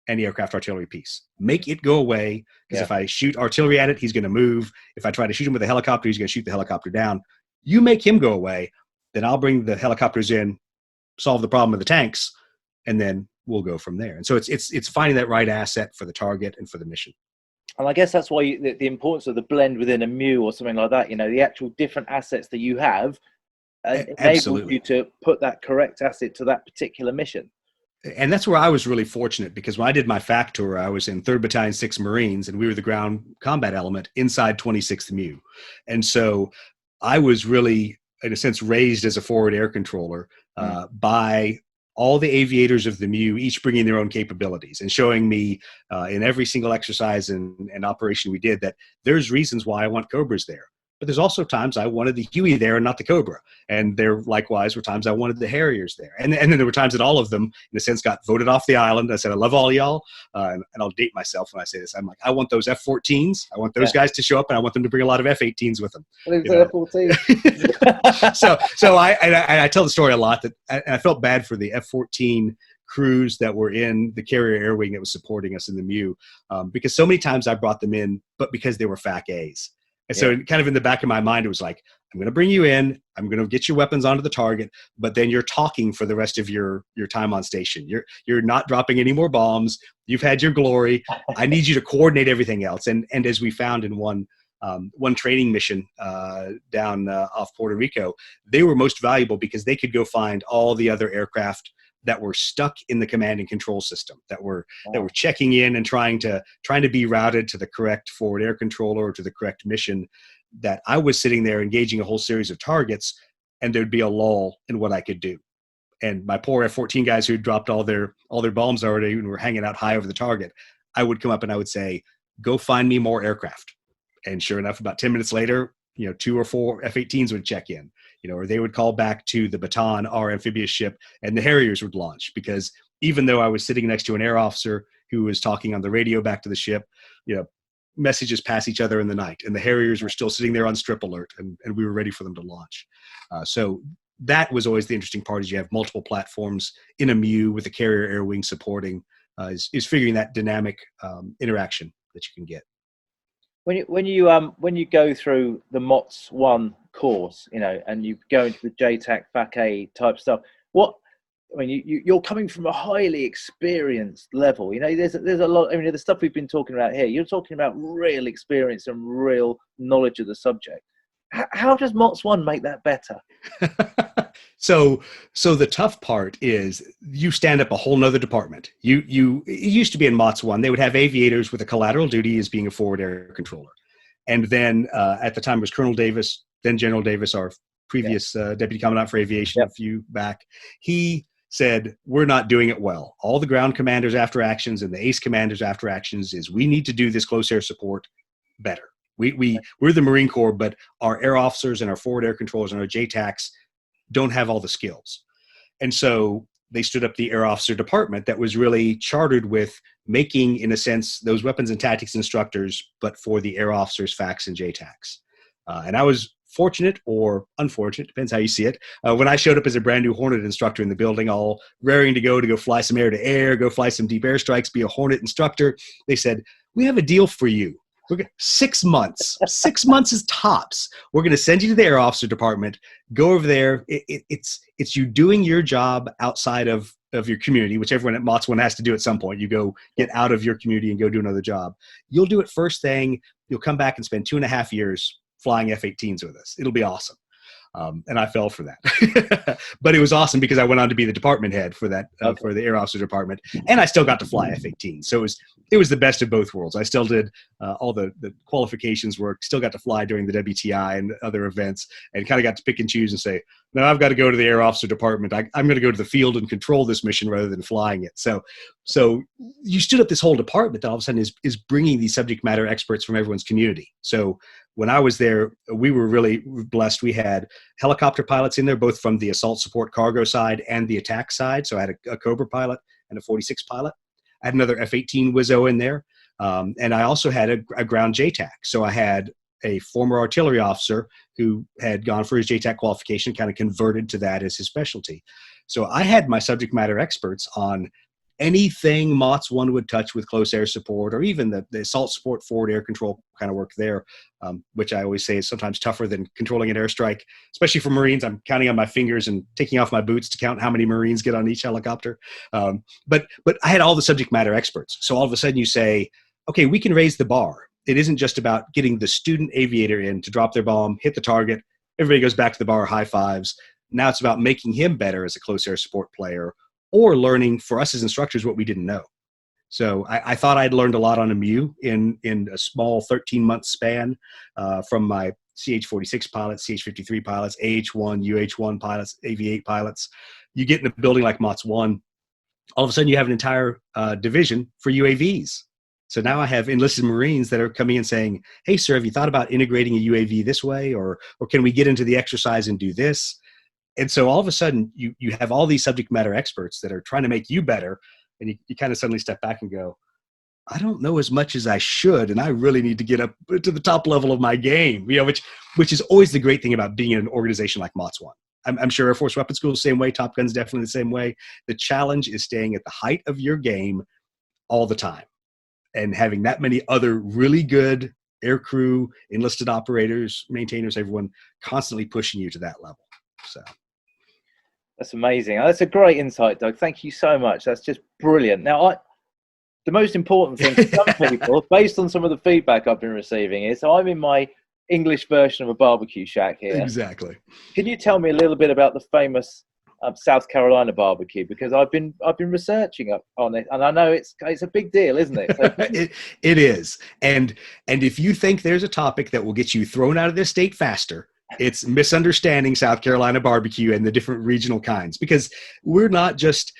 B: anti-aircraft artillery piece. Make it go away, because if I shoot artillery at it, he's going to move. If I try to shoot him with a helicopter, he's going to shoot the helicopter down. You make him go away, then I'll bring the helicopters in, solve the problem of the tanks, and then we'll go from there. And so it's finding that right asset for the target and for the mission.
A: And I guess that's why the importance of the blend within a MEU or something like that, the actual different assets that you have, enables you to put that correct asset to that particular mission.
B: And that's where I was really fortunate, because when I did my FAC tour, I was in 3rd Battalion, 6th Marines, and we were the ground combat element inside 26th MEU. And so I was really, in a sense, raised as a forward air controller by all the aviators of the MEU, each bringing their own capabilities and showing me in every single exercise and operation we did that there's reasons why I want Cobras there. But there's also times I wanted the Huey there and not the Cobra. And there likewise were times I wanted the Harriers there. And then there were times that all of them, in a sense, got voted off the island. I said, I love all y'all. And I'll date myself when I say this. I'm like, I want those F-14s. I want those guys to show up, and I want them to bring a lot of F-18s with them.
A: F-14.
B: so I tell the story a lot, that I felt bad for the F-14 crews that were in the carrier air wing that was supporting us in the MEU, because so many times I brought them in, but because they were FAC A's. And so kind of in the back of my mind, it was like, I'm going to bring you in, I'm going to get your weapons onto the target, but then you're talking for the rest of your time on station. You're not dropping any more bombs. You've had your glory. I need you to coordinate everything else. And as we found in one training mission down off Puerto Rico, they were most valuable because they could go find all the other aircraft that were stuck in the command and control system, that were checking in and trying to be routed to the correct forward air controller or to the correct mission, that I was sitting there engaging a whole series of targets, and there'd be a lull in what I could do. and my poor F-14 guys who dropped all their bombs already and were hanging out high over the target, I would come up and I would say, go find me more aircraft. And sure enough, about 10 minutes later, 2 or 4 F-18s would check in, or they would call back to the Baton, our amphibious ship, and the Harriers would launch. Because even though I was sitting next to an air officer who was talking on the radio back to the ship, messages pass each other in the night, and the Harriers were still sitting there on strip alert, and we were ready for them to launch. So that was always the interesting part, is you have multiple platforms in a MEU with the carrier air wing supporting, is figuring that dynamic interaction that you can get.
A: When you go through the MOTS 1 course, and you go into the JTAC FAC-A type stuff, you're coming from a highly experienced level. There's a lot. The stuff we've been talking about here, you're talking about real experience and real knowledge of the subject. How does MOTS 1 make that better?
B: So the tough part is you stand up a whole nother department. It used to be in MOTS 1, they would have aviators with a collateral duty as being a forward air controller. And then at the time it was Colonel Davis, then General Davis, our previous Deputy Commandant for Aviation a few back. He said, we're not doing it well. All the ground commanders after actions and the ace commanders after actions is we need to do this close air support better. We're the Marine Corps, but our air officers and our forward air controllers and our JTACs don't have all the skills. And so they stood up the air officer department that was really chartered with making, in a sense, those weapons and tactics instructors, but for the air officers, FACs, and JTACs. And I was fortunate or unfortunate, depends how you see it. When I showed up as a brand new Hornet instructor in the building, all raring to go fly some air to air, go fly some deep airstrikes, be a Hornet instructor, they said, we have a deal for you. We're going 6 months. 6 months is tops. We're going to send you to the air officer department. Go over there. It's you doing your job outside of your community, which everyone at MOTS 1 has to do at some point. You go get out of your community and go do another job. You'll do it first thing. You'll come back and spend 2.5 years flying F-18s with us. It'll be awesome. And I fell for that. But it was awesome because I went on to be the department head for that, for the air officer department. And I still got to fly F-18. So it was the best of both worlds. I still did all the qualifications work, still got to fly during the WTI and other events, and kind of got to pick and choose and say, no, I've got to go to the air officer department. I'm going to go to the field and control this mission rather than flying it. So you stood up this whole department that all of a sudden is bringing these subject matter experts from everyone's community. So when I was there, we were really blessed. We had helicopter pilots in there, both from the assault support cargo side and the attack side. So I had a Cobra pilot and a 46 pilot. I had another F-18 Wizzo in there. And I also had a ground JTAC. So I had a former artillery officer who had gone for his JTAC qualification, kind of converted to that as his specialty. So I had my subject matter experts on anything MOTS 1 would touch with close air support, or even the assault support forward air control kind of work there, which I always say is sometimes tougher than controlling an airstrike, especially for Marines. I'm counting on my fingers and taking off my boots to count how many Marines get on each helicopter. But I had all the subject matter experts. So all of a sudden you say, okay, we can raise the bar. It isn't just about getting the student aviator in to drop their bomb, hit the target, everybody goes back to the bar, high fives. Now it's about making him better as a close air support player, or learning for us as instructors what we didn't know. So I thought I'd learned a lot on a MEU in a small 13-month span from my CH-46 pilots, CH-53 pilots, AH-1, UH-1 pilots, AV-8 pilots. You get in a building like MOTS 1, all of a sudden you have an entire division for UAVs. So now I have enlisted Marines that are coming in saying, hey, sir, have you thought about integrating a UAV this way? Or can we get into the exercise and do this? And so all of a sudden you have all these subject matter experts that are trying to make you better. And you kind of suddenly step back and go, I don't know as much as I should. And I really need to get up to the top level of my game, which is always the great thing about being in an organization like MOTS 1. I'm sure Air Force Weapons School is the same way. Top Gun's definitely the same way. The challenge is staying at the height of your game all the time and having that many other really good air crew, enlisted operators, maintainers, everyone constantly pushing you to that level. So.
A: That's amazing. That's a great insight, Doug. Thank you so much. That's just brilliant. Now, the most important thing for some people, based on some of the feedback I've been receiving, is I'm in my English version of a barbecue shack here.
B: Exactly.
A: Can you tell me a little bit about the famous South Carolina barbecue? Because I've been researching up on it, and I know it's a big deal, isn't it? So
B: it is. And if you think there's a topic that will get you thrown out of this state faster, It's misunderstanding South Carolina barbecue and the different regional kinds, because we're not just,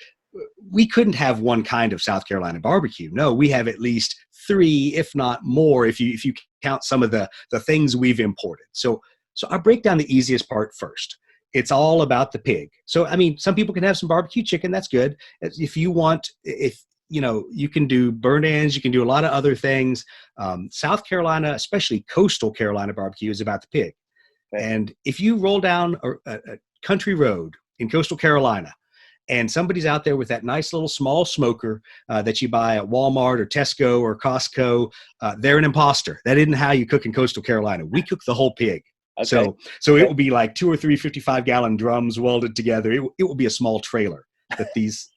B: we couldn't have one kind of South Carolina barbecue. No, we have at least three, if not more, if you count some of the things we've imported. So I'll break down the easiest part first. It's all about the pig. So, I mean, some people can have some barbecue chicken. That's good. If you want, you can do burnt ends, you can do a lot of other things. South Carolina, especially coastal Carolina barbecue, is about the pig. Okay. And if you roll down a country road in coastal Carolina, and somebody's out there with that nice little small smoker that you buy at Walmart or Tesco or Costco, they're an imposter. That isn't how you cook in coastal Carolina. We cook the whole pig. Okay. So it will be like 2 or 3 55-gallon drums welded together. It will be a small trailer that these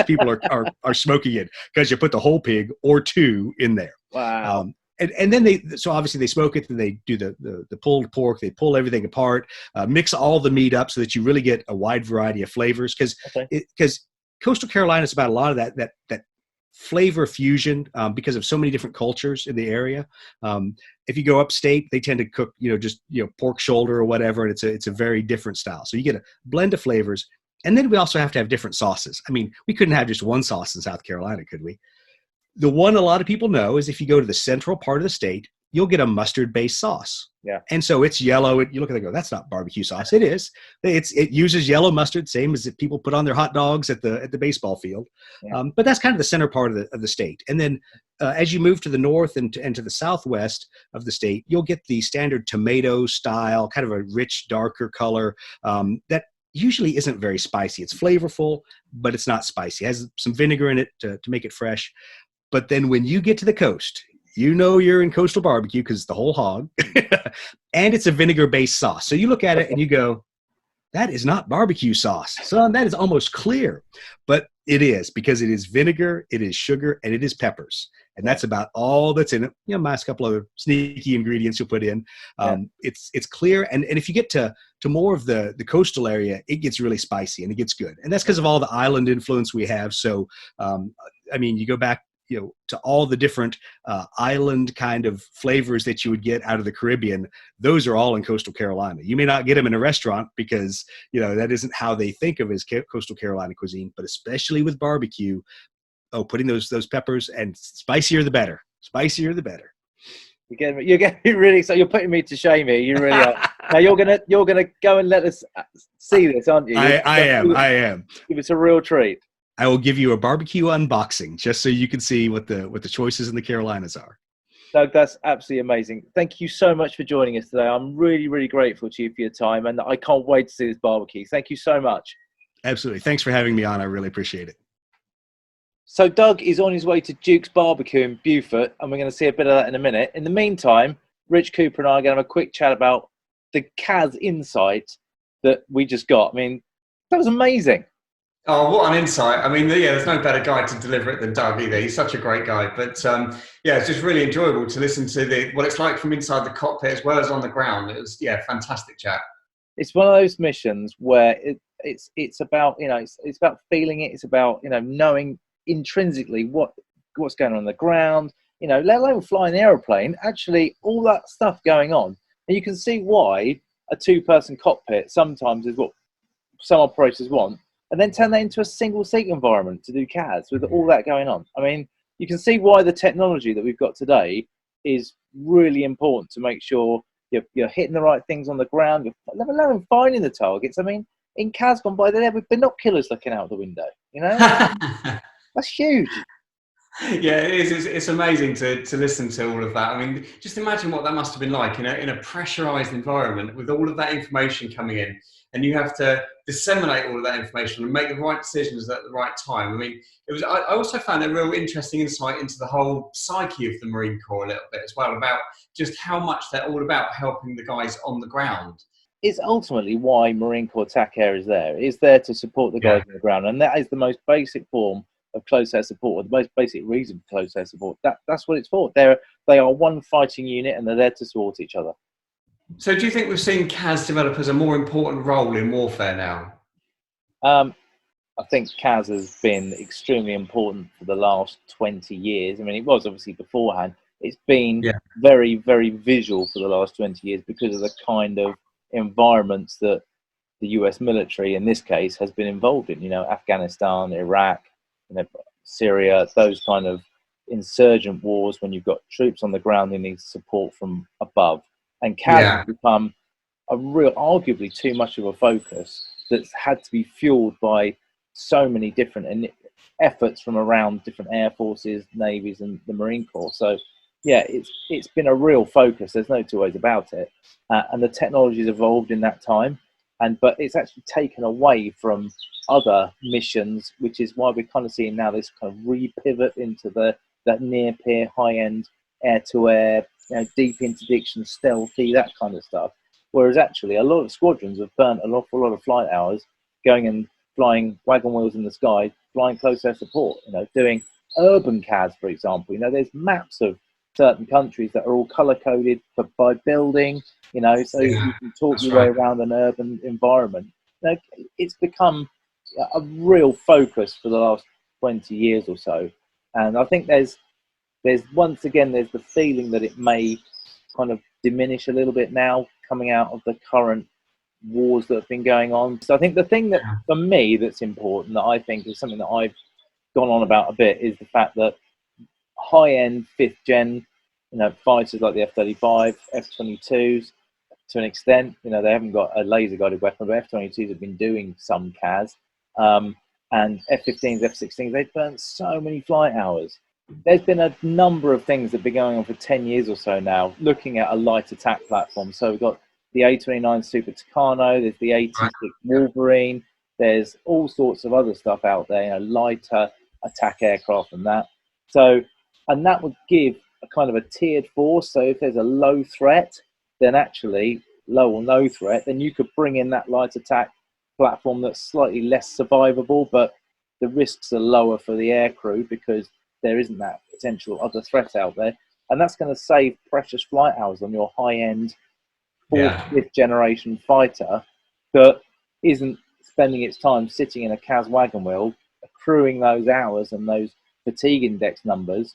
B: people are smoking in, because you put the whole pig or two in there.
A: Wow.
B: And then so obviously they smoke it, and they do the pulled pork. They pull everything apart, mix all the meat up so that you really get a wide variety of flavors. Because coastal Carolina is about a lot of that flavor fusion, because of so many different cultures in the area. If you go upstate, they tend to cook, just pork shoulder or whatever, and it's a very different style. So you get a blend of flavors, and then we also have to have different sauces. I mean, we couldn't have just one sauce in South Carolina, could we? The one a lot of people know is if you go to the central part of the state, you'll get a mustard-based sauce.
A: Yeah. And
B: so it's yellow. You look at it and go, that's not barbecue sauce. It is. It uses yellow mustard, same as if people put on their hot dogs at the baseball field. Yeah. But that's kind of the center part of the state. And then as you move to the north and to the southwest of the state, you'll get the standard tomato style, kind of a rich, darker color that usually isn't very spicy. It's flavorful, but it's not spicy. It has some vinegar in it to make it fresh. But then when you get to the coast, you're in coastal barbecue because it's the whole hog, and it's a vinegar-based sauce. So you look at it and you go, that is not barbecue sauce, son. That is almost clear. But it is, because it is vinegar, it is sugar, and it is peppers. And that's about all that's in it. Minus a couple other sneaky ingredients you'll put in. It's clear. And if you get to more of the coastal area, it gets really spicy and it gets good. And that's because of all the island influence we have. So, you go back, to all the different island kind of flavors that you would get out of the Caribbean. Those are all in coastal Carolina. You may not get them in a restaurant because, that isn't how they think of as coastal Carolina cuisine, but especially with barbecue, putting those peppers, and spicier the better. Spicier the better.
A: You're getting me really excited. You're putting me to shame here. You really are. Now you're gonna go and let us see this, aren't you?
B: I am.
A: Give us a real treat.
B: I will give you a barbecue unboxing just so you can see what the choices in the Carolinas are.
A: Doug, that's absolutely amazing. Thank you so much for joining us today. I'm really, really grateful to you for your time, and I can't wait to see this barbecue. Thank you so much.
B: Absolutely. Thanks for having me on. I really appreciate it.
A: So Doug is on his way to Duke's Barbecue in Beaufort, and we're going to see a bit of that in a minute. In the meantime, Rich Cooper and I are going to have a quick chat about the Kaz insight that we just got. I mean, that was amazing.
C: Oh, what an insight. I mean, there's no better guy to deliver it than Doug either. He's such a great guy. But it's just really enjoyable to listen to what it's like from inside the cockpit as well as on the ground. It was, fantastic chat.
A: It's one of those missions where it's about, it's about feeling it. It's about, knowing intrinsically what's going on the ground, let alone flying an aeroplane, actually all that stuff going on. And you can see why a two-person cockpit sometimes is what some operators want, and then turn that into a single-seat environment to do CAS with all that going on. I mean, you can see why the technology that we've got today is really important to make sure you're hitting the right things on the ground, let alone finding the targets. I mean, in CAS gone by, they're with binoculars looking out the window, That's huge.
C: Yeah, it is. It's amazing to listen to all of that. I mean, just imagine what that must have been like in a pressurized environment with all of that information coming in, and you have to disseminate all of that information and make the right decisions at the right time. I mean, I also found a real interesting insight into the whole psyche of the Marine Corps a little bit as well, about just how much they're all about helping the guys on the ground.
A: It's ultimately why Marine Corps TAC Air is there. It's there to support the guys on the ground, and that is the most basic form of close air support, or the most basic reason for close air support. That's what it's for. They are one fighting unit, and they're there to support each other.
C: So do you think we've seen CAS develop as a more important role in warfare now?
A: I think CAS has been extremely important for the last 20 years. I mean, it was obviously beforehand. It's been very, very visual for the last 20 years because of the kind of environments that the US military in this case has been involved in, Afghanistan, Iraq, Syria, those kind of insurgent wars when you've got troops on the ground who need support from above. And CAS has become a real, arguably too much of a focus that's had to be fueled by so many different efforts from around different air forces, navies, and the Marine Corps. So yeah, it's been a real focus. There's no two ways about it. And the technology's evolved in that time, but it's actually taken away from other missions, which is why we're kind of seeing now this kind of re-pivot into that near-peer, high-end, air-to-air, deep interdiction, stealthy, that kind of stuff. Whereas actually a lot of squadrons have burnt an awful lot of flight hours going and flying wagon wheels in the sky, flying close air support, doing urban CAS, for example. There's maps of certain countries that are all color-coded by building, so you can talk your way around an urban environment. It's become a real focus for the last 20 years or so. And I think there's once again, there's the feeling that it may kind of diminish a little bit now coming out of the current wars that have been going on. So I think the thing that for me that's important, that I think is something that I've gone on about a bit, is the fact that high-end fifth gen, fighters like the F-35, F-22s, to an extent, they haven't got a laser-guided weapon, but F-22s have been doing some CAS, and F-15s, F-16s, they've burnt so many flight hours. There's been a number of things that have been going on for 10 years or so now, looking at a light attack platform. So we've got the A-29 Super Tucano, there's the A-26 Wolverine, there's all sorts of other stuff out there, lighter attack aircraft and that. So, and that would give a kind of a tiered force. So if there's a low threat, then actually low or no threat, then you could bring in that light attack platform that's slightly less survivable, but the risks are lower for the aircrew because there isn't that potential other threat out there. And that's going to save precious flight hours on your high-end fourth, fifth generation fighter that isn't spending its time sitting in a CAS wagon wheel, accruing those hours and those fatigue index numbers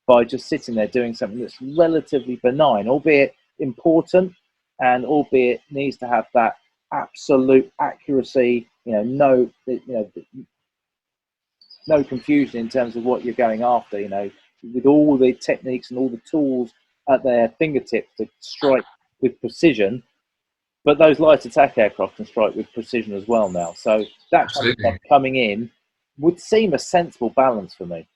A: by just sitting there doing something that's relatively benign, albeit important, and albeit needs to have that absolute accuracy, no confusion in terms of what you're going after, with all the techniques and all the tools at their fingertips to strike with precision. But those light attack aircraft can strike with precision as well now. So that kind of stuff coming in would seem a sensible balance for me.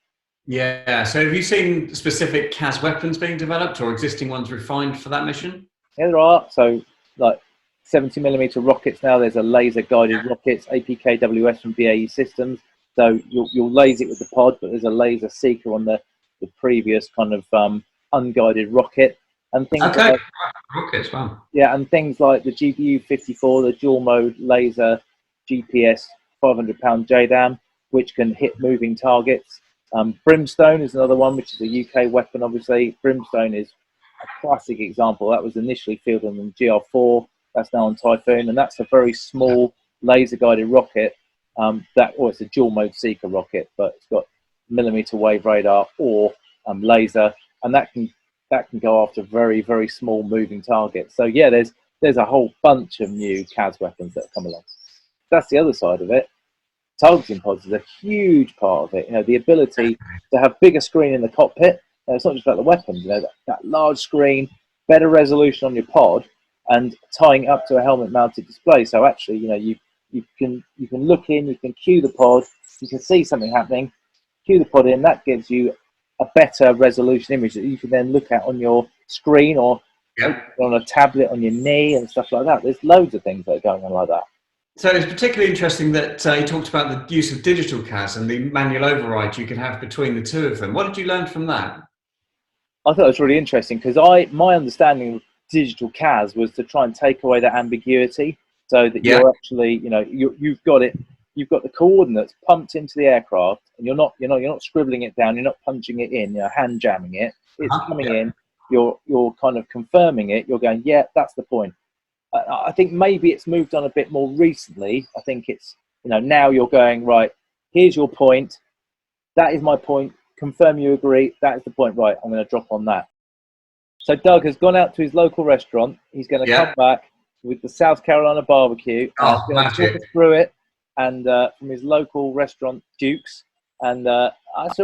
C: Yeah. So have you seen specific CAS weapons being developed or existing ones refined for that mission?
A: Yeah, there are. So like 70mm rockets now. There's a laser guided rockets, APKWS from BAE Systems. So you'll laser it with the pod, but there's a laser seeker on the previous kind of unguided rocket. And things like
C: rockets, wow.
A: Yeah, and things like the GPU-54, the dual mode laser GPS 500-pound JDAM, which can hit moving targets. Brimstone is another one, which is a UK weapon, obviously. Brimstone is a classic example. That was initially fielded on GR4. That's now on Typhoon, and that's a very small laser-guided rocket. It's a dual-mode seeker rocket, but it's got millimeter wave radar or laser, and that can go after very, very small moving targets. So yeah, there's a whole bunch of new CAS weapons that have come along. That's the other side of it. Targeting pods is a huge part of it. The ability to have bigger screen in the cockpit. It's not just about the weapons. That large screen, better resolution on your pod, and tying it up to a helmet-mounted display. So actually, you can look in, you can cue the pod, you can see something happening, cue the pod in. That gives you a better resolution image that you can then look at on your screen or on a tablet on your knee and stuff like that. There's loads of things that are going on like that.
C: So it's particularly interesting that you talked about the use of digital CAS and the manual override you can have between the two of them. What did you learn from that?
A: I thought it was really interesting because my understanding of digital CAS was to try and take away that ambiguity, so that you're actually, you've got the coordinates pumped into the aircraft, and you're not scribbling it down, you're not punching it in, hand jamming it. It's coming in. You're kind of confirming it. You're going, yeah, that's the point. I think maybe it's moved on a bit more recently. I think it's, now you're going, right, here's your point. That is my point. Confirm you agree. That is the point. Right, I'm going to drop on that. So Doug has gone out to his local restaurant. He's going to come back. with the South Carolina BBQ.
C: Oh,
A: He's going to talk
C: magic.
A: us through it, and from his local restaurant Duke's, and it's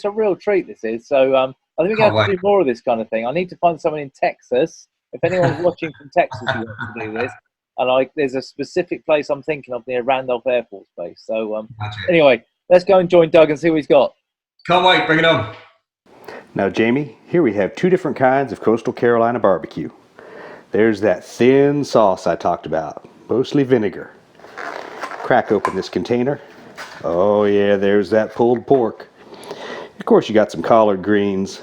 A: a real treat. This is so. I think we're going to
C: Can't
A: have to
C: wait.
A: do more of this kind of thing. I need to find someone in Texas. If anyone's watching from Texas who wants to do this, and there's a specific place I'm thinking of near Randolph Air Force Base. So
C: Magic.
A: anyway, let's go and join Doug and see what he's got.
C: Can't wait. Bring it on.
B: Now, Jamie, here we have two different kinds of coastal Carolina barbecue. There's that thin sauce I talked about, mostly vinegar. Crack open this container. Oh yeah, there's that pulled pork. Of course, you got some collard greens,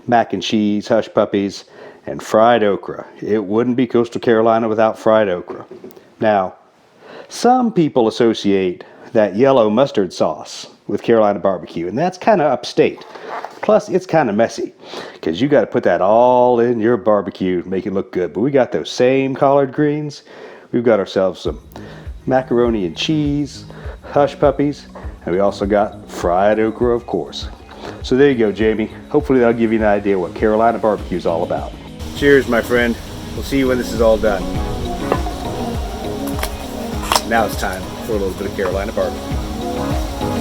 B: mac and cheese, hush puppies, and fried okra. It wouldn't be coastal Carolina without fried okra. Now, some people associate that yellow mustard sauce with Carolina barbecue, and that's kind of upstate. Plus, it's kind of messy because you got to put that all in your barbecue to make it look good. But we got those same collard greens. We've got ourselves some macaroni and cheese, hush puppies, and we also got fried okra, of course. So there you go, Jamie. Hopefully that'll give you an idea what Carolina barbecue is all about. Cheers, my friend. We'll see you when this is all done. Now it's time for a little bit of Carolina barbecue.